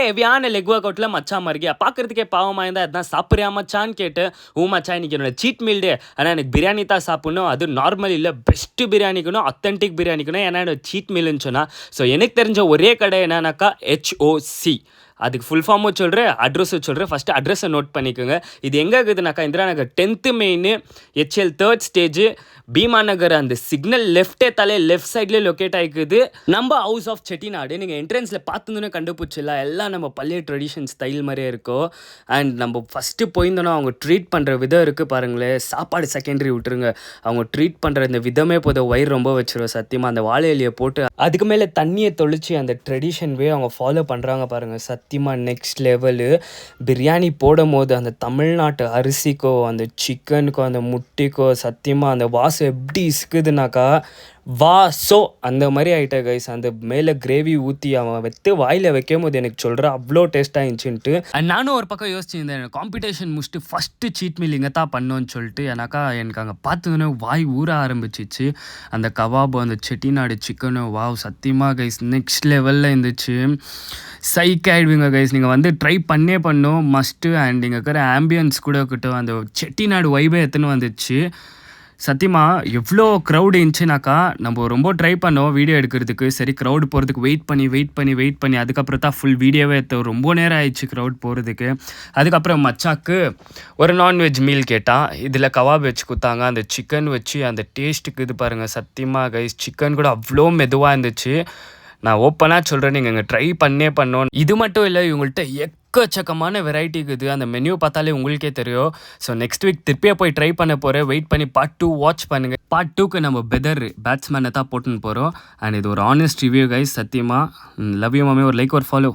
ஹெவியான leg work அவுட்டில் மச்சான் மாறியா பார்க்குறதுக்கே பாவமாக இருந்தால் அதான் சாப்பிட்றியா மச்சான்னு கேட்டு மச்சான் இன்றைக்கி என்னோட சீட் மீல் டே. ஆனால் எனக்கு பிரியாணி தான் சாப்பிட்ணும், அது நார்மல் இல்லை பெஸ்ட்டு பிரியாணிக்கணும், அத்தன்டிக் பிரியாணிக்கணும். ஏன்னா என்னோட சீட் மீல்னு சொன்னால் ஸோ எனக்கு தெரிஞ்ச ஒரே கடை என்னன்னாக்கா HOC. அதுக்கு ஃபுல் ஃபார்மும் சொல்கிறேன், அட்ரஸும் சொல்கிறேன். ஃபஸ்ட்டு அட்ரஸை நோட் பண்ணிக்கோங்க. இது எங்கே இருக்குதுனாக்கா Indira Nagar 10th main HL 3rd stage Bhima Nagar. அந்த சிக்னல் லெஃப்டே லெஃப்ட் சைட்லேயே லொக்கேட் ஆகிக்குது. நம்ம ஹவுஸ் ஆஃப் செட்டிநாடு. நீங்கள் என்ட்ரன்ஸில் பார்த்துன்னு கண்டுபிடிச்சிடலாம். எல்லாம் நம்ம பழைய ட்ரெடிஷன் ஸ்டைல் மாதிரியே இருக்கும். அண்ட் நம்ம ஃபஸ்ட்டு போயிருந்தோன்னா அவங்க ட்ரீட் பண்ணுற விதம் இருக்குது பாருங்களேன். சாப்பாடு செகண்டரி விட்டுருங்க, அவங்க ட்ரீட் பண்ணுற இந்த விதமே போதும் வயிறு ரொம்ப வச்சிருவோம் சத்தியமாக. அந்த வாழை இலையை போட்டு அதுக்கு மேலே தண்ணியை தொளிச்சு அந்த ட்ரெடிஷன்வே அவங்க ஃபாலோ பண்ணுறாங்க பாருங்கள். சத்தியமாக நெக்ஸ்ட் லெவலு. பிரியாணி போடும் போது அந்த தமிழ்நாட்டு அரிசிக்கோ அந்த சிக்கனுக்கோ அந்த முட்டைக்கோ சத்தியமாக அந்த வாசம் எப்படி இருக்குதுனாக்கா வாசோ அந்த மாதிரி ஆகிட்ட கைஸ். அந்த மேலே கிரேவி ஊற்றி அவன் வாயில் வைக்கும் போது எனக்கு சொல்கிறேன் அவ்வளோ டேஸ்ட்டாக இருந்துச்சுன்ட்டு. அண்ட் நானும் ஒரு பக்கம் யோசிச்சிருந்தேன், காம்படிஷன் முடிச்சுட்டு ஃபஸ்ட்டு சீட் மீல் இங்கே தான் பண்ணோன்னு சொல்லிட்டு. ஏன்னாக்கா எனக்கு அங்கே பார்த்ததுன்னு வாய் ஊற ஆரம்பிச்சிச்சு. அந்த கபாபு அந்த செட்டிநாடு சிக்கனும் வாவ் சத்தியமாக கைஸ் நெக்ஸ்ட் லெவலில் இருந்துச்சு. சைக் ஆகிடுவீங்க கைஸ், நீங்கள் வந்து ட்ரை பண்ணோம் மஸ்ட்டு. அண்ட் இங்கே இருக்கிற ஆம்பியன்ஸ் கூட இருக்கட்டும், அந்த செட்டிநாடு வைபே எத்தனை வந்துச்சு. சத்தியமாக எவ்வளோ க்ரௌடு இருந்துச்சுனாக்கா நம்ம ரொம்ப ட்ரை பண்ணோம் வீடியோ எடுக்கிறதுக்கு. சரி க்ரௌடு போகிறதுக்கு வெயிட் பண்ணி அதுக்கப்புறம் தான் ஃபுல் வீடியோவே எடுத்தோம். ரொம்ப நேரம் ஆயிடுச்சு க்ரௌட் போகிறதுக்கு. அதுக்கப்புறம் மச்சாக்கு ஒரு நான்வெஜ் மீல் கேட்டான். இதில் கபாப் வச்சு கொடுத்தாங்க. அந்த சிக்கன் வச்சு அந்த டேஸ்ட்டுக்கு இது பாருங்கள். சத்தியமாக கைஸ் சிக்கன் கூட அவ்வளோ மெதுவாக இருந்துச்சு. நான் ஓப்பனாக சொல்கிறேன், நீங்கள் இங்கே ட்ரை பண்ணோம். இது மட்டும் இல்லை, இவங்கள்ட்ட எக்கச்சக்கமான வெரைட்டி இருக்குது. அந்த மெனு பார்த்தாலே உங்களுக்கே தெரியும். ஸோ நெக்ஸ்ட் வீக் திருப்பியே போய் ட்ரை பண்ண போகிறேன். வெயிட் பண்ணி பார்ட் 2 வாட்ச் பண்ணுங்கள். பார்ட் 2க்கு நம்ம பேட்ஸ்மேனை தான் போட்டுன்னு போகிறோம். அண்ட் இது ஒரு ஆனஸ்ட் ரிவ்யூ கைஸ். சத்தியமாக லவ் யூ மாமே. ஒரு லைக் ஒரு ஃபாலோ.